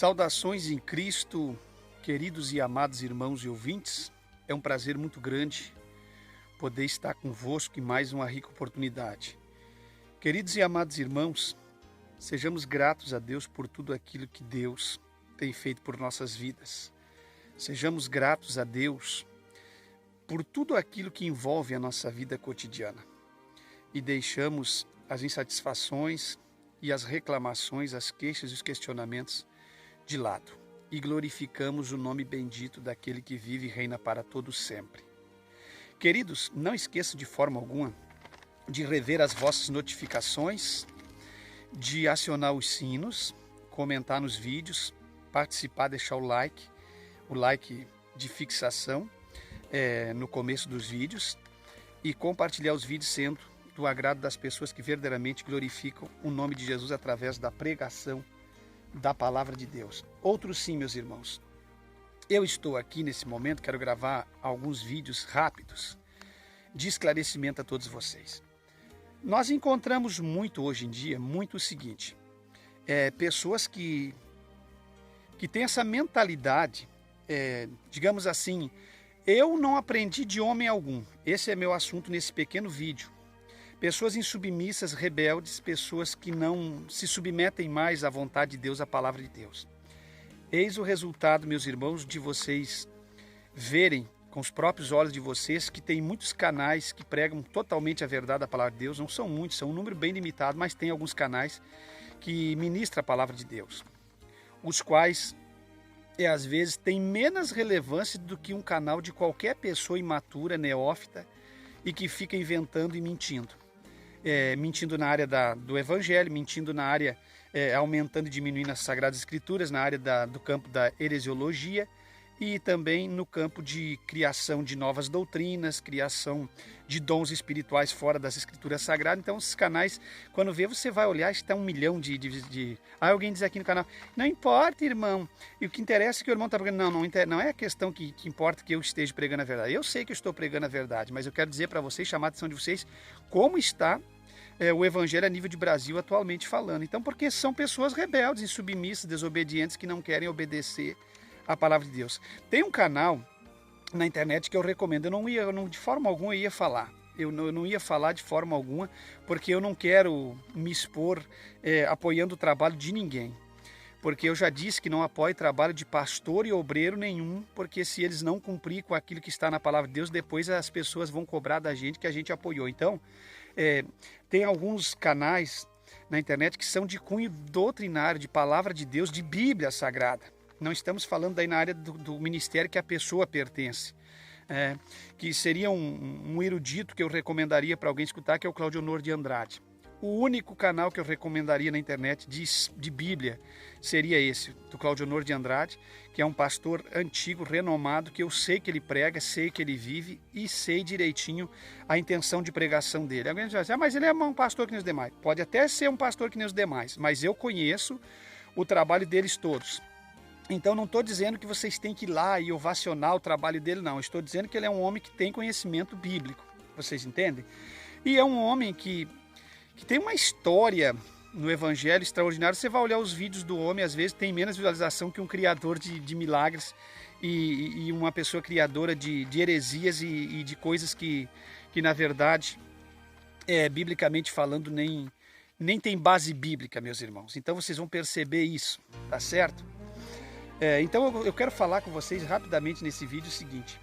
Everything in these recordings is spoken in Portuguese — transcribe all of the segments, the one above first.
Saudações em Cristo, queridos e amados irmãos e ouvintes. É um prazer muito grande poder estar convosco em mais uma rica oportunidade. Queridos e amados irmãos, sejamos gratos a Deus por tudo aquilo que Deus tem feito por nossas vidas. Sejamos gratos a Deus por tudo aquilo que envolve a nossa vida cotidiana. E deixamos as insatisfações e as reclamações, as queixas e os questionamentos de lado. E glorificamos o nome bendito daquele que vive e reina para todos sempre. Queridos, não esqueçam de forma alguma de rever as vossas notificações, de acionar os sinos, comentar nos vídeos, participar, deixar o like de fixação no começo dos vídeos e compartilhar os vídeos sendo do agrado das pessoas que verdadeiramente glorificam o nome de Jesus através da pregação da palavra de Deus. Outro sim, meus irmãos. Eu estou aqui nesse momento, quero gravar alguns vídeos rápidos de esclarecimento a todos vocês. Nós encontramos muito hoje em dia, muito o seguinte, pessoas que têm essa mentalidade, digamos assim, eu não aprendi de homem algum. Esse é meu assunto nesse pequeno vídeo. Pessoas insubmissas, rebeldes, pessoas que não se submetem mais à vontade de Deus, à palavra de Deus. Eis o resultado, meus irmãos, de vocês verem com os próprios olhos de vocês que tem muitos canais que pregam totalmente a verdade da palavra de Deus. Não são muitos, são um número bem limitado, mas tem alguns canais que ministram a palavra de Deus. Os quais, às vezes, têm menos relevância do que um canal de qualquer pessoa imatura, neófita, e que fica inventando e mentindo. Mentindo na área do evangelho, mentindo na área, aumentando e diminuindo as Sagradas Escrituras, na área do campo da heresiologia e também no campo de criação de novas doutrinas, criação de dons espirituais fora das Escrituras Sagradas. Então, esses canais, quando vê, você vai olhar, está 1 milhão de... alguém diz aqui no canal, não importa, irmão, e o que interessa é que o irmão está pregando. Não é a questão que importa que eu esteja pregando a verdade. Eu sei que eu estou pregando a verdade, mas eu quero dizer para vocês, chamar a atenção de vocês, como está o evangelho a nível de Brasil atualmente falando. Então, porque são pessoas rebeldes, insubmissas, desobedientes, que não querem obedecer a palavra de Deus. Tem um canal na internet que eu recomendo. De forma alguma eu ia falar. Eu não ia falar de forma alguma, porque eu não quero me expor apoiando o trabalho de ninguém. Porque eu já disse que não apoio trabalho de pastor e obreiro nenhum, porque se eles não cumprirem com aquilo que está na palavra de Deus, depois as pessoas vão cobrar da gente que a gente apoiou. Então, tem alguns canais na internet que são de cunho doutrinário, de palavra de Deus, de Bíblia Sagrada. Não estamos falando daí na área do ministério que a pessoa pertence. Que seria um erudito que eu recomendaria para alguém escutar, que é o Claudio Honor de Andrade. O único canal que eu recomendaria na internet de Bíblia seria esse, do Claudio Honor de Andrade, que é um pastor antigo, renomado, que eu sei que ele prega, sei que ele vive e sei direitinho a intenção de pregação dele. Alguém vai dizer, mas ele é um pastor que nem os demais. Pode até ser um pastor que nem os demais, mas eu conheço o trabalho deles todos. Então não estou dizendo que vocês têm que ir lá e ovacionar o trabalho dele, não. Estou dizendo que ele é um homem que tem conhecimento bíblico. Vocês entendem? E é um homem que tem uma história no evangelho extraordinária. Você vai olhar os vídeos do homem, às vezes tem menos visualização que um criador de milagres e uma pessoa criadora de heresias e de coisas que na verdade, biblicamente falando, nem tem base bíblica, meus irmãos. Então vocês vão perceber isso, tá certo? Então eu quero falar com vocês rapidamente nesse vídeo o seguinte.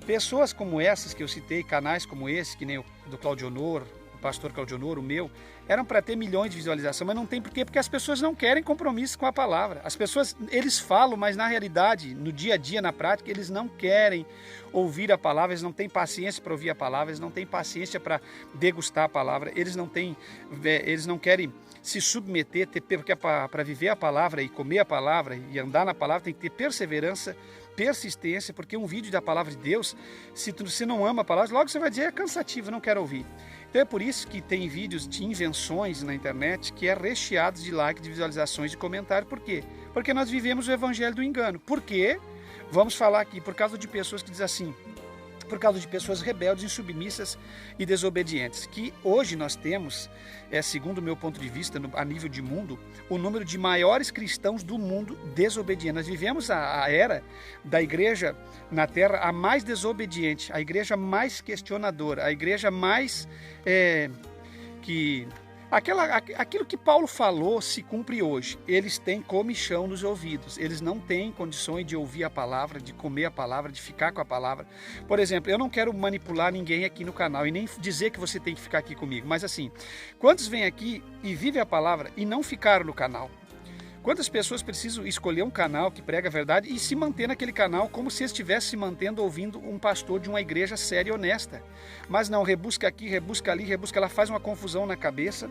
Pessoas como essas que eu citei, canais como esse, que nem o do Claudio Honor, o pastor Claudio Honor, o meu, eram para ter milhões de visualizações, mas não tem por quê? Porque as pessoas não querem compromisso com a palavra. As pessoas, eles falam, mas na realidade, no dia a dia, na prática, eles não querem ouvir a palavra, eles não têm paciência para ouvir a palavra, eles não têm paciência para degustar a palavra, eles não querem se submeter, porque para viver a palavra e comer a palavra e andar na palavra tem que ter perseverança, persistência, porque um vídeo da palavra de Deus, se você não ama a palavra, logo você vai dizer, é cansativo, não quero ouvir. Então é por isso que tem vídeos de invenções na internet que é recheados de likes, de visualizações, de comentários. Por quê? Porque nós vivemos o evangelho do engano. Por quê? Vamos falar aqui, por causa de pessoas que dizem assim, por causa de pessoas rebeldes, insubmissas e desobedientes, que hoje nós temos, segundo o meu ponto de vista, a nível de mundo, o número de maiores cristãos do mundo desobedientes. Nós vivemos a era da igreja na terra a mais desobediente, a igreja mais questionadora, a igreja mais aquilo que Paulo falou se cumpre hoje. Eles têm comichão nos ouvidos, eles não têm condições de ouvir a palavra, de comer a palavra, de ficar com a palavra. Por exemplo, eu não quero manipular ninguém aqui no canal e nem dizer que você tem que ficar aqui comigo, mas assim, quantos vêm aqui e vivem a palavra e não ficaram no canal? Quantas pessoas precisam escolher um canal que prega a verdade e se manter naquele canal como se estivesse se mantendo ouvindo um pastor de uma igreja séria e honesta? Mas não, rebusca aqui, rebusca ali, rebusca lá, faz uma confusão na cabeça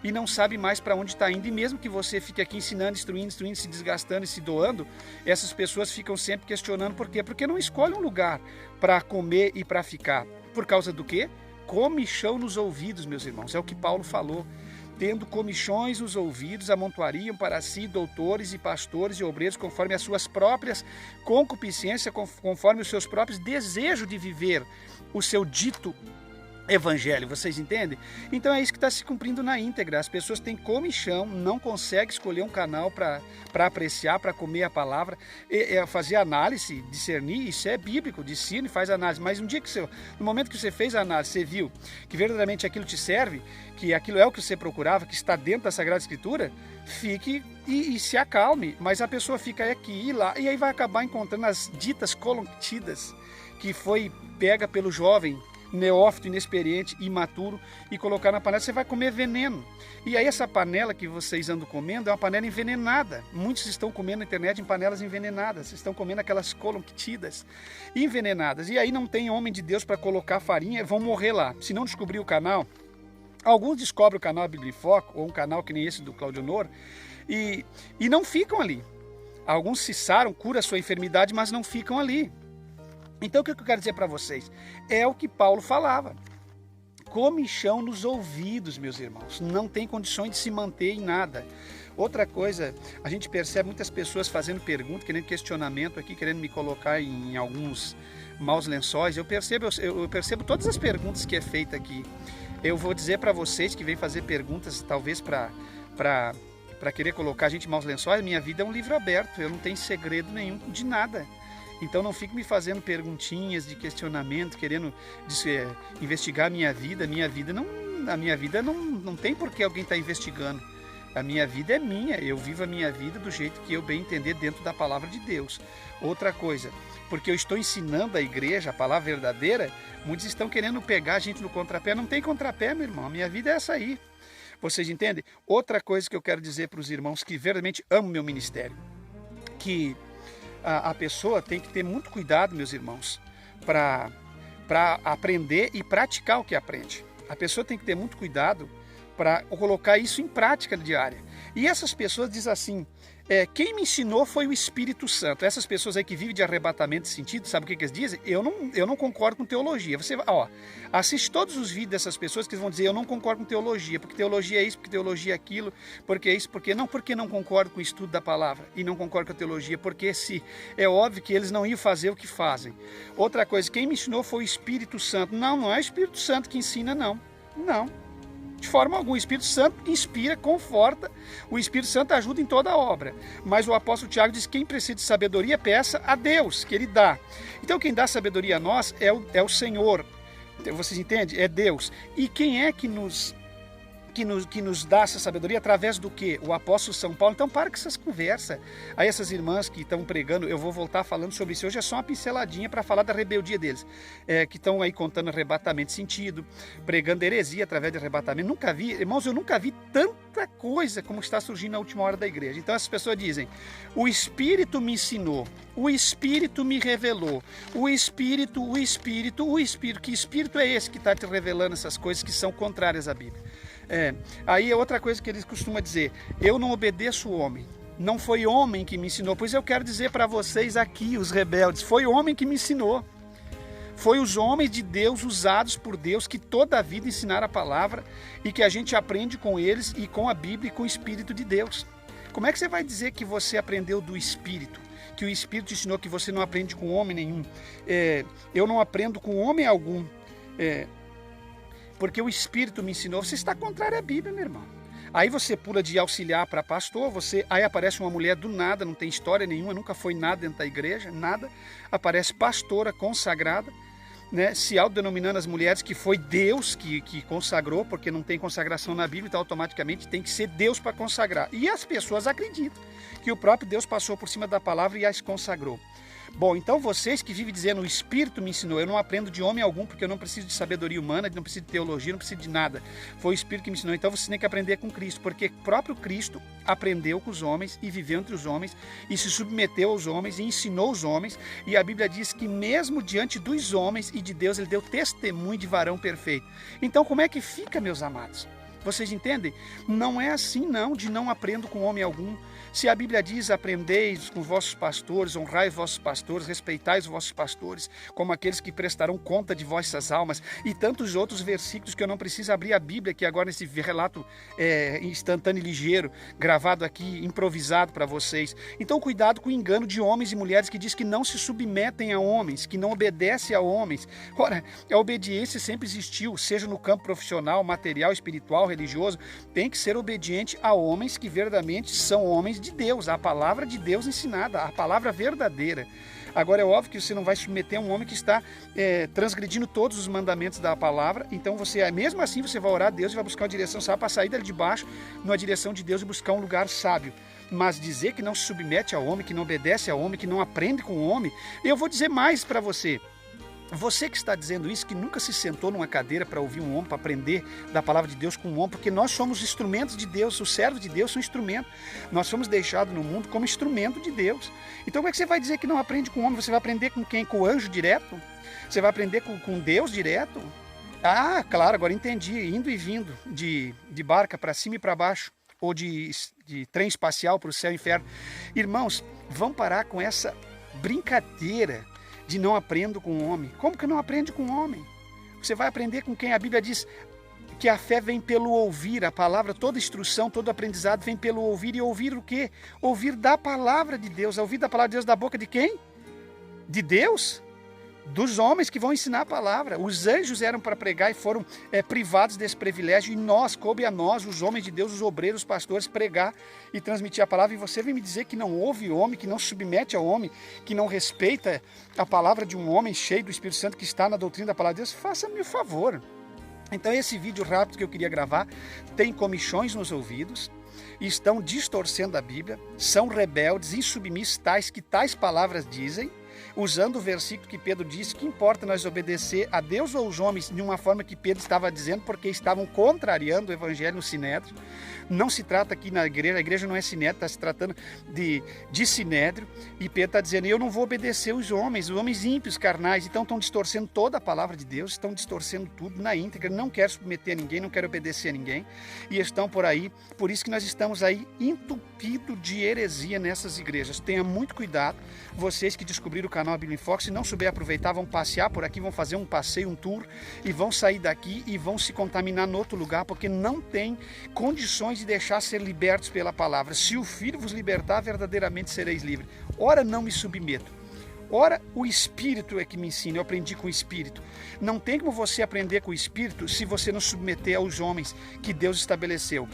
e não sabe mais para onde está indo. E mesmo que você fique aqui ensinando, instruindo, se desgastando e se doando, essas pessoas ficam sempre questionando por quê? Porque não escolhe um lugar para comer e para ficar. Por causa do quê? Comichão nos ouvidos, meus irmãos, é o que Paulo falou. Tendo comichões nos ouvidos, amontoariam para si doutores e pastores e obreiros conforme as suas próprias concupiscências, conforme os seus próprios desejos de viver o seu dito evangelho, vocês entendem? Então é isso que está se cumprindo na íntegra. As pessoas têm comichão, não conseguem escolher um canal para apreciar, para comer a palavra, fazer análise, discernir. Isso é bíblico, discerne e faz análise. Mas um dia no momento que você fez a análise, você viu que verdadeiramente aquilo te serve, que aquilo é o que você procurava, que está dentro da Sagrada Escritura, fique e se acalme. Mas a pessoa fica aqui e lá, e aí vai acabar encontrando as ditas colontidas que foi pega pelo jovem neófito, inexperiente, imaturo, e colocar na panela, você vai comer veneno. E aí essa panela que vocês andam comendo é uma panela envenenada. Muitos estão comendo na internet em panelas envenenadas, estão comendo aquelas colontidas envenenadas. E aí não tem homem de Deus para colocar farinha, vão morrer lá. Se não descobrir o canal, alguns descobrem o canal Bíblia em Foco, ou um canal que nem esse do Claudio Honor, e não ficam ali. Alguns se saram, curam a sua enfermidade, mas não ficam ali. Então o que eu quero dizer para vocês? É o que Paulo falava. Comichão nos ouvidos, meus irmãos. Não tem condições de se manter em nada. Outra coisa, a gente percebe muitas pessoas fazendo perguntas, querendo questionamento aqui, querendo me colocar em alguns maus lençóis. Eu percebo todas as perguntas que é feita aqui. Eu vou dizer para vocês que vêm fazer perguntas, talvez para querer colocar a gente em maus lençóis. Minha vida é um livro aberto, eu não tenho segredo nenhum de nada. Então não fique me fazendo perguntinhas de questionamento, querendo investigar a minha vida. A minha vida não tem por que alguém estar investigando. A minha vida é minha, eu vivo a minha vida do jeito que eu bem entender dentro da palavra de Deus. Outra coisa, porque eu estou ensinando a igreja a palavra verdadeira, muitos estão querendo pegar a gente no contrapé. Não tem contrapé, meu irmão, a minha vida é essa aí. Vocês entendem? Outra coisa que eu quero dizer para os irmãos que verdadeiramente amam meu ministério, que a pessoa tem que ter muito cuidado, meus irmãos, para aprender e praticar o que aprende. A pessoa tem que ter muito cuidado para colocar isso em prática diária. E essas pessoas dizem assim, quem me ensinou foi o Espírito Santo. Essas pessoas aí que vivem de arrebatamento de sentido, sabe o que eles dizem? Eu não concordo com teologia. Você assiste todos os vídeos dessas pessoas que vão dizer, eu não concordo com teologia, porque teologia é isso, porque teologia é aquilo, porque é isso, porque não concordo com o estudo da palavra e não concordo com a teologia, porque é óbvio que eles não iam fazer o que fazem. Outra coisa, quem me ensinou foi o Espírito Santo. Não é o Espírito Santo que ensina, não. De forma alguma, o Espírito Santo inspira, conforta, o Espírito Santo ajuda em toda a obra. Mas o apóstolo Tiago diz que quem precisa de sabedoria, peça a Deus, que Ele dá. Então quem dá sabedoria a nós é o Senhor, vocês entendem? É Deus. E quem é que nos dá essa sabedoria? Através do quê? O apóstolo São Paulo. Então para com essas conversas. Aí essas irmãs que estão pregando, eu vou voltar falando sobre isso. Hoje é só uma pinceladinha para falar da rebeldia deles. Que estão aí contando arrebatamento de sentido, pregando heresia através de arrebatamento. Irmãos, eu nunca vi tanta coisa como está surgindo na última hora da igreja. Então essas pessoas dizem, o Espírito me ensinou, o Espírito me revelou, o Espírito. Que Espírito é esse que está te revelando essas coisas que são contrárias à Bíblia? Aí é outra coisa que eles costumam dizer, eu não obedeço o homem, não foi homem que me ensinou. Pois eu quero dizer para vocês aqui, os rebeldes, foi homem que me ensinou. Foi os homens de Deus, usados por Deus, que toda a vida ensinaram a palavra e que a gente aprende com eles e com a Bíblia e com o Espírito de Deus. Como é que você vai dizer que você aprendeu do Espírito? Que o Espírito te ensinou que você não aprende com homem nenhum. Eu não aprendo com homem algum. Porque o Espírito me ensinou. Você está contrário à Bíblia, meu irmão. Aí você pula de auxiliar para pastor, aí aparece uma mulher do nada, não tem história nenhuma, nunca foi nada dentro da igreja, nada. Aparece pastora consagrada, né, se autodenominando as mulheres que foi Deus que consagrou, porque não tem consagração na Bíblia, então automaticamente tem que ser Deus para consagrar. E as pessoas acreditam que o próprio Deus passou por cima da palavra e as consagrou. Bom, então vocês que vivem dizendo o Espírito me ensinou, eu não aprendo de homem algum, porque eu não preciso de sabedoria humana, não preciso de teologia, não preciso de nada. Foi o Espírito que me ensinou. Então você tem que aprender com Cristo, porque o próprio Cristo aprendeu com os homens e viveu entre os homens e se submeteu aos homens e ensinou os homens. E a Bíblia diz que mesmo diante dos homens e de Deus, ele deu testemunho de varão perfeito. Então como é que fica, meus amados? Vocês entendem? Não é assim não, de não aprendo com homem algum. Se a Bíblia diz, aprendeis com vossos pastores, honrai vossos pastores, respeitai os vossos pastores, como aqueles que prestarão conta de vossas almas, e tantos outros versículos que eu não preciso abrir a Bíblia, que agora nesse relato instantâneo e ligeiro, gravado aqui, improvisado para vocês. Então cuidado com o engano de homens e mulheres que diz que não se submetem a homens, que não obedecem a homens. Ora, a obediência sempre existiu, seja no campo profissional, material, espiritual, religioso, tem que ser obediente a homens que verdadeiramente são homens de Deus, a palavra de Deus ensinada, a palavra verdadeira. Agora é óbvio que você não vai submeter a um homem que está transgredindo todos os mandamentos da palavra, então mesmo assim você vai orar a Deus e vai buscar uma direção sábia para sair dali de baixo, numa direção de Deus e buscar um lugar sábio. Mas dizer que não se submete ao homem, que não obedece ao homem, que não aprende com o homem, eu vou dizer mais para você. Você que está dizendo isso, que nunca se sentou numa cadeira para ouvir um homem, para aprender da palavra de Deus com um homem, porque nós somos instrumentos de Deus, os servos de Deus são instrumentos. Nós somos deixados no mundo como instrumento de Deus. Então como é que você vai dizer que não aprende com o homem? Você vai aprender com quem? Com o anjo direto? Você vai aprender com Deus direto? Ah, claro, agora entendi. Indo e vindo de barca para cima e para baixo, ou de trem espacial para o céu e inferno. Irmãos, vão parar com essa brincadeira de não aprendo com o homem. Como que não aprende com o homem? Você vai aprender com quem? A Bíblia diz que a fé vem pelo ouvir, a palavra, toda instrução, todo aprendizado vem pelo ouvir. E ouvir o quê? Ouvir da palavra de Deus. Ouvir da palavra de Deus da boca de quem? De Deus? Dos homens que vão ensinar a palavra. Os anjos eram para pregar e foram privados desse privilégio, e coube a nós, os homens de Deus, os obreiros, os pastores, pregar e transmitir a palavra. E você vem me dizer que não ouve homem, que não se submete ao homem, que não respeita a palavra de um homem cheio do Espírito Santo que está na doutrina da palavra de Deus? Faça-me o favor. Então esse vídeo rápido que eu queria gravar tem comichões nos ouvidos, estão distorcendo a Bíblia, são rebeldes, insubmissos, tais palavras dizem, usando o versículo que Pedro disse, que importa nós obedecer a Deus ou aos homens, de uma forma que Pedro estava dizendo, porque estavam contrariando o evangelho no Sinédrio. Não se trata aqui na igreja, a igreja não é Sinédrio, está se tratando de Sinédrio, e Pedro está dizendo, eu não vou obedecer os homens ímpios, carnais, então estão distorcendo toda a palavra de Deus, estão distorcendo tudo na íntegra, não querem submeter a ninguém, não querem obedecer a ninguém, e estão por aí, por isso que nós estamos aí entupidos de heresia nessas igrejas. Tenha muito cuidado, vocês que descobriram o canal Bíblia em Foco, se não souber aproveitar, vão passear por aqui, vão fazer um passeio, um tour, e vão sair daqui e vão se contaminar no outro lugar, porque não tem condições de deixar ser libertos pela palavra. Se o Filho vos libertar, verdadeiramente sereis livres. Ora, não me submeto. Ora, o Espírito é que me ensina, eu aprendi com o Espírito. Não tem como você aprender com o Espírito se você não submeter aos homens que Deus estabeleceu.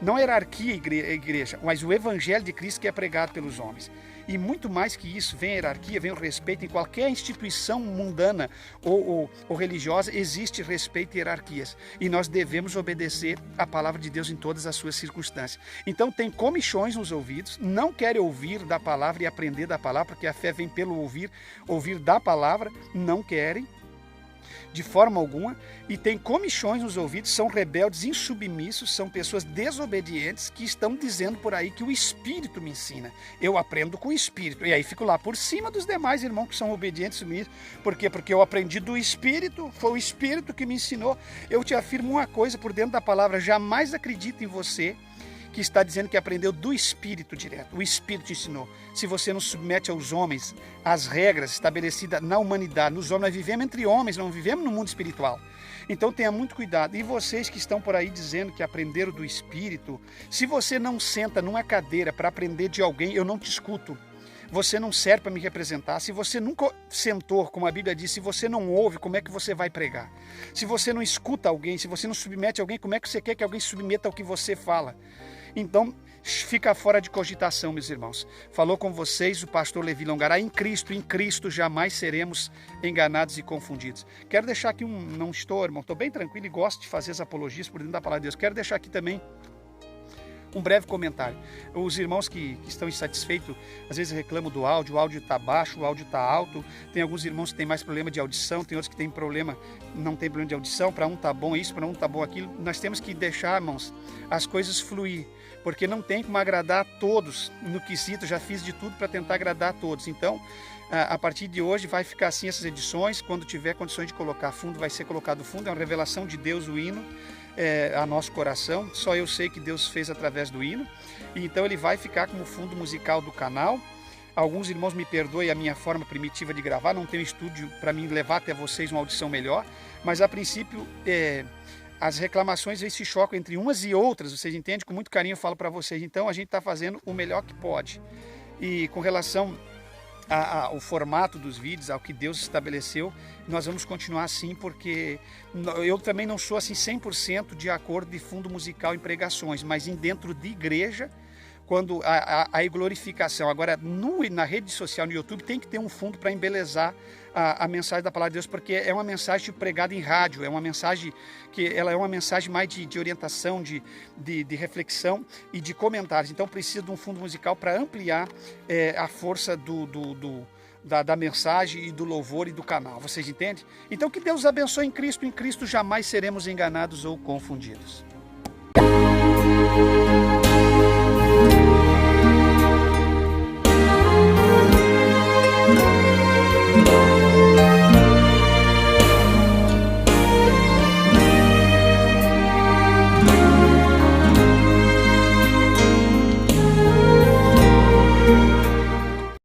Não a hierarquia igreja, mas o Evangelho de Cristo que é pregado pelos homens. E muito mais que isso, vem a hierarquia, vem o respeito. Em qualquer instituição mundana ou religiosa, existe respeito e hierarquias. E nós devemos obedecer a palavra de Deus em todas as suas circunstâncias. Então tem comichões nos ouvidos, não querem ouvir da palavra e aprender da palavra, porque a fé vem pelo ouvir da palavra, não querem de forma alguma, e tem comichões nos ouvidos, são rebeldes, insubmissos, são pessoas desobedientes que estão dizendo por aí que o Espírito me ensina. Eu aprendo com o Espírito, e aí fico lá por cima dos demais irmãos que são obedientes e submissos. Por quê? Porque eu aprendi do Espírito, foi o Espírito que me ensinou. Eu te afirmo uma coisa por dentro da palavra, jamais acredite em você que está dizendo que aprendeu do Espírito direto. O Espírito ensinou. Se você não submete aos homens as regras estabelecidas na humanidade, nos homens, nós vivemos entre homens, não vivemos no mundo espiritual. Então tenha muito cuidado. E vocês que estão por aí dizendo que aprenderam do Espírito, se você não senta numa cadeira para aprender de alguém, eu não te escuto. Você não serve para me representar. Se você nunca sentou, como a Bíblia diz, se você não ouve, como é que você vai pregar? Se você não escuta alguém, se você não submete alguém, como é que você quer que alguém submeta ao que você fala? Então, fica fora de cogitação, meus irmãos. Falou com vocês o pastor Levi Longará. Em Cristo jamais seremos enganados e confundidos. Quero deixar aqui não estou, irmão, estou bem tranquilo e gosto de fazer as apologias por dentro da palavra de Deus. Quero deixar aqui também um breve comentário. Os irmãos que estão insatisfeitos, às vezes reclamam do áudio, o áudio está baixo, o áudio está alto. Tem alguns irmãos que têm mais problema de audição, tem outros que têm não tem problema de audição, para um está bom isso, para um está bom aquilo. Nós temos que deixar, irmãos, as coisas fluir, porque não tem como agradar a todos no quesito, já fiz de tudo para tentar agradar a todos. Então, a partir de hoje vai ficar assim essas edições, quando tiver condições de colocar fundo, vai ser colocado fundo, é uma revelação de Deus o hino, a nosso coração, só eu sei que Deus fez através do hino, e então ele vai ficar como fundo musical do canal. Alguns irmãos me perdoem a minha forma primitiva de gravar, não tenho estúdio para mim levar até vocês uma audição melhor, mas a princípio as reclamações se chocam entre umas e outras, vocês entendem? Com muito carinho eu falo para vocês, então a gente está fazendo o melhor que pode. E com relação ao formato dos vídeos, ao que Deus estabeleceu, nós vamos continuar assim, porque eu também não sou assim 100% de acordo de fundo musical em pregações, mas dentro de igreja, quando a glorificação. Agora, na rede social, no YouTube, tem que ter um fundo para embelezar a mensagem da palavra de Deus, porque é uma mensagem pregada em rádio, é uma mensagem que ela é uma mensagem mais de orientação, de reflexão e de comentários. Então, precisa de um fundo musical para ampliar a força da mensagem e do louvor e do canal. Vocês entendem? Então, que Deus abençoe em Cristo. Em Cristo jamais seremos enganados ou confundidos.